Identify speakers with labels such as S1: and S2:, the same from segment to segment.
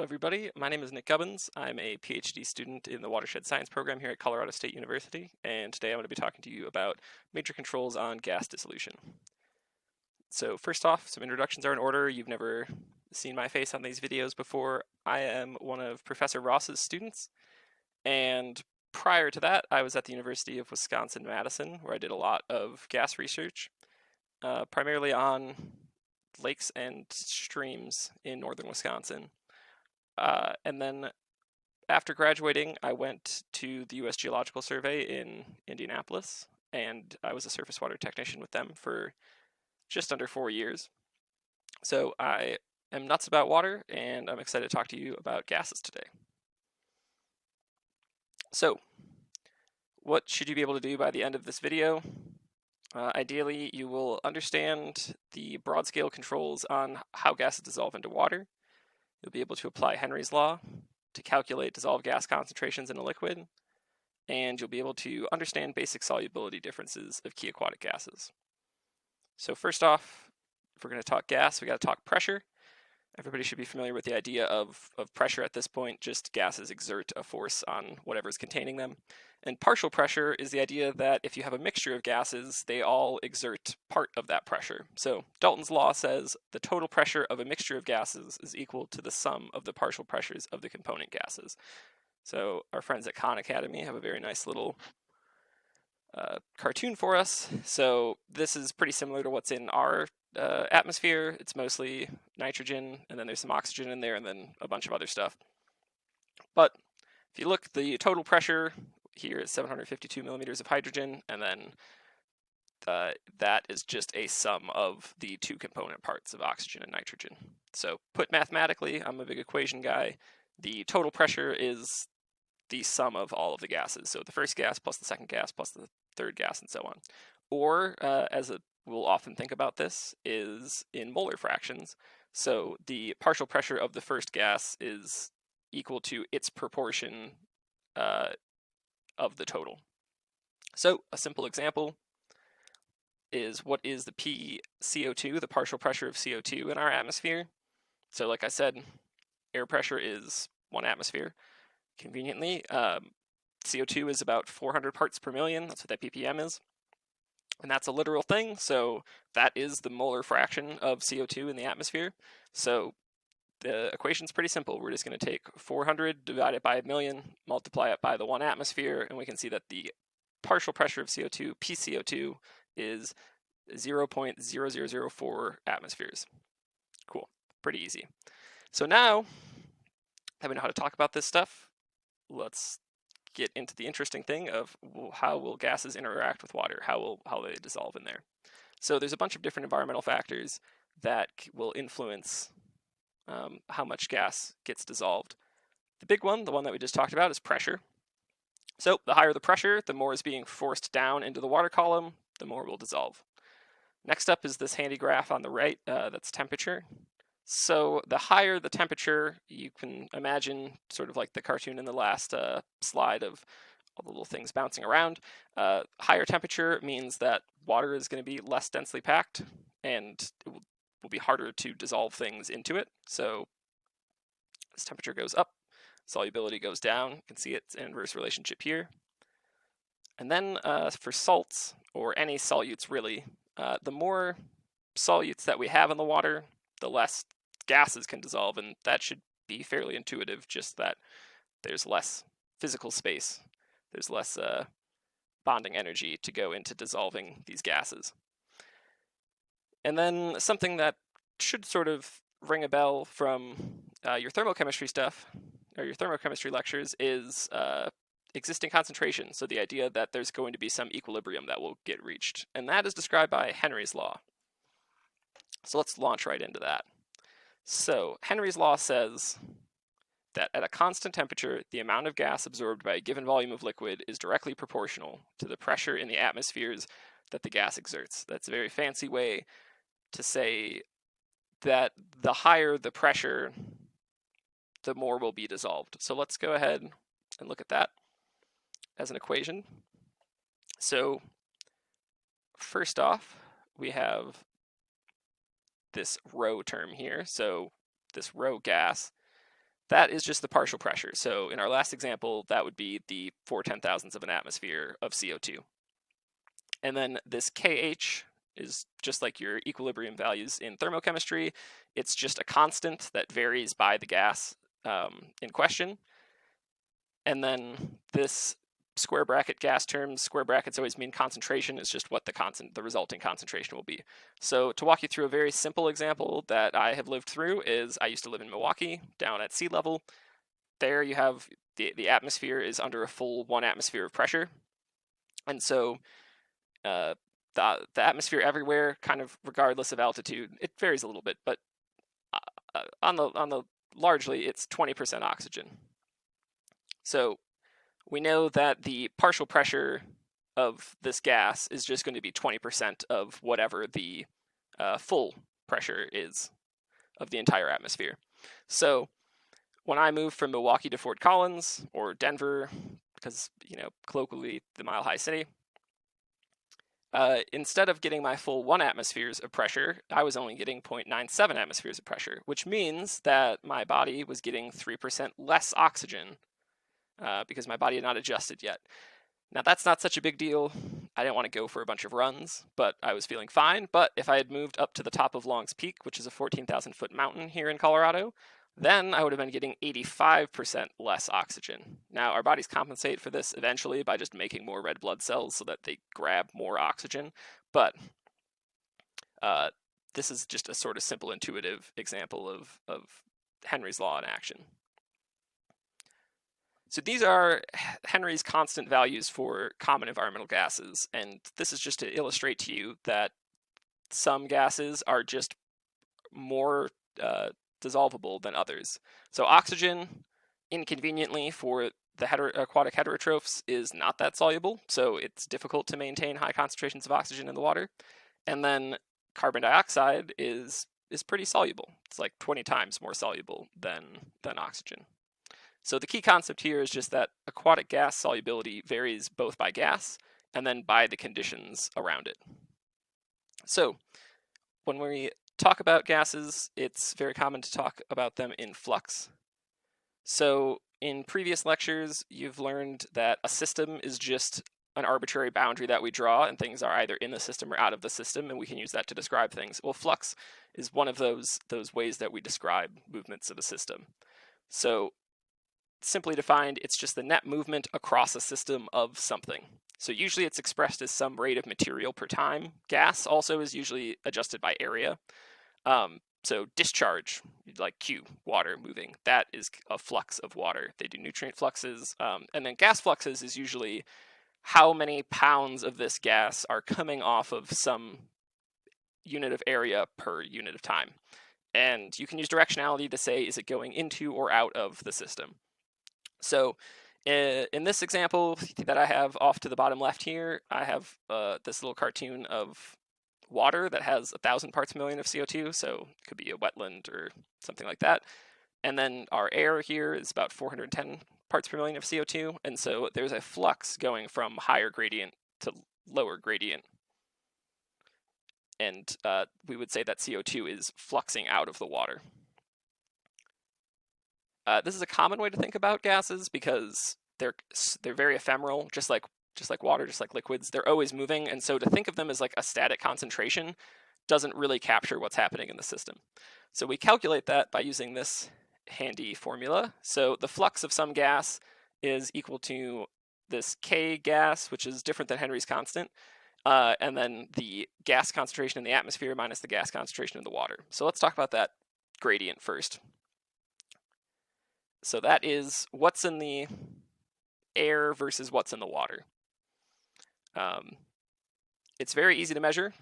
S1: Hello everybody, my name is Nick Gubbins. I'm a PhD student in the Watershed Science program here at Colorado State University, and today I'm going to be talking to you about major controls on gas dissolution. So first off, some introductions are in order. You've never seen my face on these videos before. I am one of Professor Ross's students, and prior to that, I was at the University of Wisconsin-Madison, where I did a lot of gas research, primarily on lakes and streams in northern Wisconsin. And then after graduating, I went to the U.S. Geological Survey in Indianapolis, and I was a surface water technician with them for just under 4 years. So I am nuts about water, and I'm excited to talk to you about gases today. So, what should you be able to do by the end of this video? Ideally, you will understand the broad scale controls on how gases dissolve into water. You'll be able to apply Henry's law to calculate dissolved gas concentrations in a liquid, and you'll be able to understand basic solubility differences of key aquatic gases. So first off, if we're going to talk gas, we got to talk pressure. Everybody should be familiar with the idea of pressure at this point. Just gases exert a force on whatever's containing them. And partial pressure is the idea that if you have a mixture of gases, they all exert part of that pressure. So Dalton's law says the total pressure of a mixture of gases is equal to the sum of the partial pressures of the component gases. So our friends at Khan Academy have a very nice little cartoon for us. So this is pretty similar to what's in our atmosphere. It's mostly nitrogen, and then there's some oxygen in there, and then a bunch of other stuff. But if you look, the total pressure here is 752 millimeters of hydrogen, and then that is just a sum of the two component parts of oxygen and nitrogen. So put mathematically, I'm a big equation guy, the total pressure is the sum of all of the gases. So the first gas plus the second gas plus the third gas and so on. Or, we'll often think about this, is in molar fractions. So the partial pressure of the first gas is equal to its proportion of the total. So a simple example is what is the PCO2, the partial pressure of CO2 in our atmosphere. So like I said, air pressure is 1 atmosphere. Conveniently, CO2 is about 400 parts per million. That's what that ppm is. And that's a literal thing, so that is the molar fraction of CO2 in the atmosphere. So the equation's pretty simple. We're just going to take 400, divide it by a million, multiply it by the 1 atmosphere, and we can see that the partial pressure of CO2, PCO2, is 0.0004 atmospheres. Cool, pretty easy. So now that we know how to talk about this stuff, let's get into the interesting thing of how will gases interact with water, how they dissolve in there. So there's a bunch of different environmental factors that will influence how much gas gets dissolved. The big one, the one that we just talked about, is pressure. So the higher the pressure, the more is being forced down into the water column, the more will dissolve. Next up is this handy graph on the right, that's temperature. So the higher the temperature, you can imagine sort of like the cartoon in the last slide of all the little things bouncing around. Higher temperature means that water is going to be less densely packed, and it will be harder to dissolve things into it. So as temperature goes up, solubility goes down. You can see its inverse relationship here. And then for salts, or any solutes really, the more solutes that we have in the water, the less gases can dissolve, and that should be fairly intuitive, just that there's less physical space, there's less bonding energy to go into dissolving these gases. And then something that should sort of ring a bell from your thermochemistry stuff, or your thermochemistry lectures, is existing concentration. So the idea that there's going to be some equilibrium that will get reached, and that is described by Henry's law. So let's launch right into that. So Henry's law says that at a constant temperature, the amount of gas absorbed by a given volume of liquid is directly proportional to the pressure in the atmospheres that the gas exerts. That's a very fancy way to say that the higher the pressure, the more will be dissolved. So let's go ahead and look at that as an equation. So first off, we have this rho term here. So this rho gas, that is just the partial pressure. So in our last example, that would be the 4/10,000ths of an atmosphere of CO2. And then this KH is just like your equilibrium values in thermochemistry. It's just a constant that varies by the gas in question. And then this square bracket gas terms, square brackets always mean concentration, is just what the resulting concentration will be. So to walk you through a very simple example that I have lived through is I used to live in Milwaukee, down at sea level. There you have the atmosphere is under a full 1 atmosphere of pressure. And so the atmosphere everywhere, kind of regardless of altitude, it varies a little bit, but on the largely it's 20% oxygen. So we know that the partial pressure of this gas is just going to be 20% of whatever the full pressure is of the entire atmosphere. So when I moved from Milwaukee to Fort Collins, or Denver, because, colloquially the Mile High City, instead of getting my full 1 atmospheres of pressure, I was only getting 0.97 atmospheres of pressure, which means that my body was getting 3% less oxygen because my body had not adjusted yet. Now, that's not such a big deal. I didn't want to go for a bunch of runs, but I was feeling fine. But if I had moved up to the top of Long's Peak, which is a 14,000-foot mountain here in Colorado, then I would have been getting 85% less oxygen. Now, our bodies compensate for this eventually by just making more red blood cells so that they grab more oxygen. But this is just a sort of simple, intuitive example of Henry's law in action. So these are Henry's constant values for common environmental gases, and this is just to illustrate to you that some gases are just more dissolvable than others. So oxygen, inconveniently for the aquatic heterotrophs, is not that soluble, so it's difficult to maintain high concentrations of oxygen in the water. And then carbon dioxide is pretty soluble. It's like 20 times more soluble than oxygen. So the key concept here is just that aquatic gas solubility varies both by gas and then by the conditions around it. So when we talk about gases, it's very common to talk about them in flux. So in previous lectures, you've learned that a system is just an arbitrary boundary that we draw, and things are either in the system or out of the system, and we can use that to describe things. Well, flux is one of those ways that we describe movements of a system. So simply defined, it's just the net movement across a system of something. So usually it's expressed as some rate of material per time. Gas also is usually adjusted by area. So discharge, like Q, water moving, that is a flux of water. They do nutrient fluxes. And then gas fluxes is usually how many pounds of this gas are coming off of some unit of area per unit of time. And you can use directionality to say, is it going into or out of the system? So in this example that I have off to the bottom left here, I have this little cartoon of water that has 1,000 parts per million of CO2, so it could be a wetland or something like that. And then our air here is about 410 parts per million of CO2, and so there's a flux going from higher gradient to lower gradient. And we would say that CO2 is fluxing out of the water. This is a common way to think about gases because they're very ephemeral, just like water, just like liquids. They're always moving, and so to think of them as like a static concentration doesn't really capture what's happening in the system. So we calculate that by using this handy formula. So the flux of some gas is equal to this K gas, which is different than Henry's constant, and then the gas concentration in the atmosphere minus the gas concentration in the water. So let's talk about that gradient first. So that is what's in the air versus what's in the water. It's very easy to measure.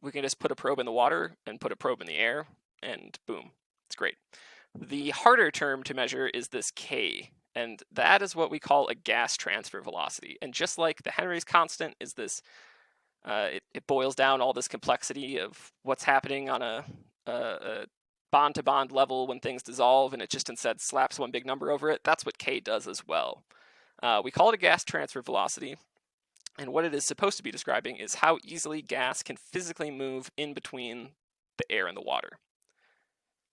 S1: We can just put a probe in the water and put a probe in the air, and boom, it's great. The harder term to measure is this K, and that is what we call a gas transfer velocity. And just like the Henry's constant is this, it boils down all this complexity of what's happening on a bond-to-bond level when things dissolve, and it just instead slaps one big number over it. That's what K does as well. We call it a gas transfer velocity, and what it is supposed to be describing is how easily gas can physically move in between the air and the water.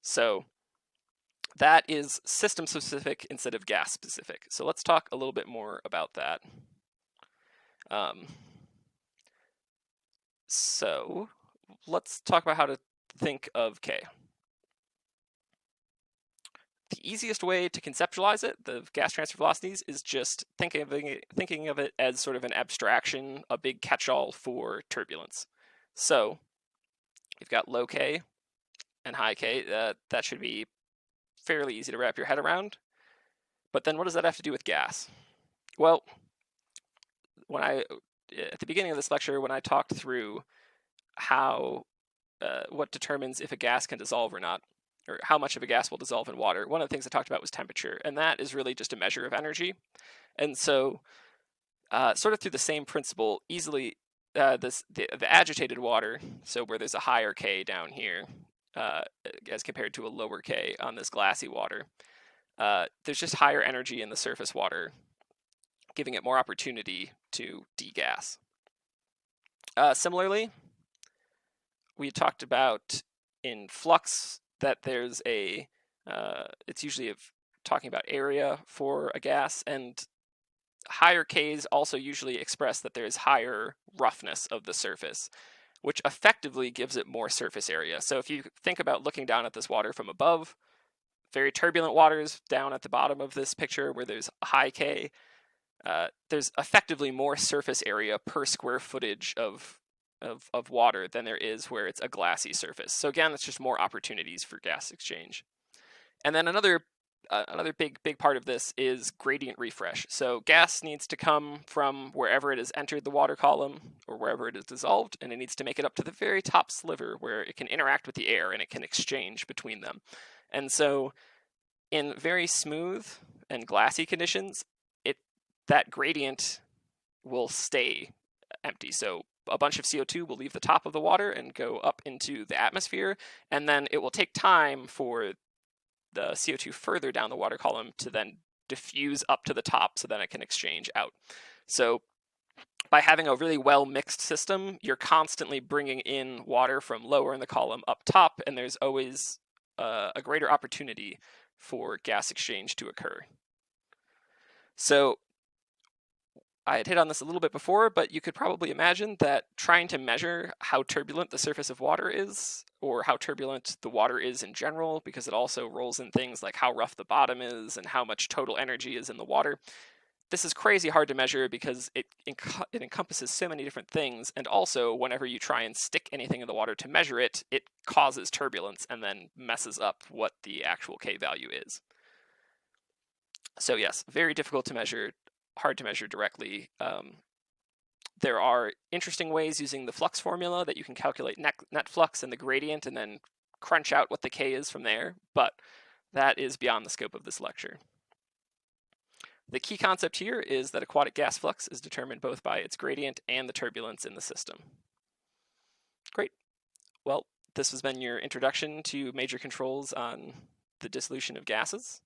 S1: So that is system specific instead of gas specific. So let's talk a little bit more about that. So let's talk about how to think of K. The easiest way to conceptualize it, the gas transfer velocities, is just thinking of it as sort of an abstraction, a big catch-all for turbulence. So you've got low K and high K. That should be fairly easy to wrap your head around. But then what does that have to do with gas? Well, at the beginning of this lecture, when I talked through what determines if a gas can dissolve or not, or how much of a gas will dissolve in water, one of the things I talked about was temperature, and that is really just a measure of energy. And so, sort of through the same principle, easily, the agitated water, so where there's a higher K down here, as compared to a lower K on this glassy water, there's just higher energy in the surface water, giving it more opportunity to degas. Similarly, we talked about in flux that there's it's usually talking about area for a gas, and higher Ks also usually express that there's higher roughness of the surface, which effectively gives it more surface area. So if you think about looking down at this water from above, very turbulent waters down at the bottom of this picture where there's a high K, there's effectively more surface area per square footage of water than there is where it's a glassy surface. So again, it's just more opportunities for gas exchange. And then another big part of this is gradient refresh. So gas needs to come from wherever it has entered the water column or wherever it is dissolved, and it needs to make it up to the very top sliver where it can interact with the air and it can exchange between them. And so in very smooth and glassy conditions, that gradient will stay empty. So a bunch of CO2 will leave the top of the water and go up into the atmosphere, and then it will take time for the CO2 further down the water column to then diffuse up to the top so then it can exchange out. So by having a really well mixed system, you're constantly bringing in water from lower in the column up top, and there's always a greater opportunity for gas exchange to occur. So I had hit on this a little bit before, but you could probably imagine that trying to measure how turbulent the surface of water is, or how turbulent the water is in general, because it also rolls in things like how rough the bottom is and how much total energy is in the water. This is crazy hard to measure because it encompasses so many different things, and also whenever you try and stick anything in the water to measure it, it causes turbulence and then messes up what the actual K value is. So yes, very difficult to measure, hard to measure directly. There are interesting ways using the flux formula that you can calculate net flux and the gradient and then crunch out what the K is from there, but that is beyond the scope of this lecture. The key concept here is that aquatic gas flux is determined both by its gradient and the turbulence in the system. Great. Well, this has been your introduction to major controls on the dissolution of gases.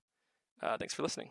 S1: Thanks for listening.